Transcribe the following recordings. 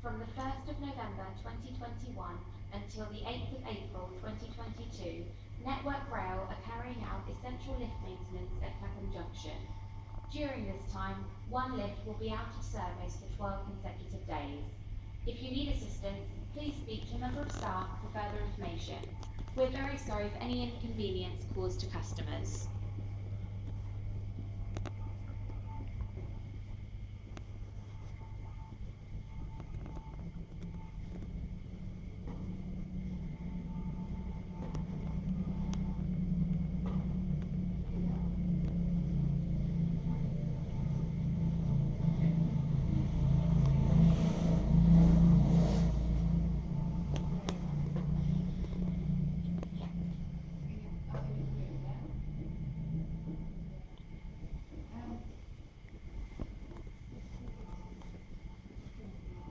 from the 1st of November 2021 until the 8th of April 2022, Network Rail are carrying out essential lift maintenance at Clapham Junction. During this time, one lift will be out of service for 12 consecutive days. If you need assistance, please speak to a member of staff for further information. We're very sorry for any inconvenience caused to customers.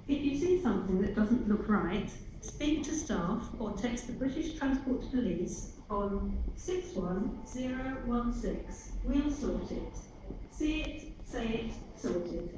If you see something that doesn't look right, speak to staff or text the British Transport Police on 61016. We'll sort it. See it, say it, sorted.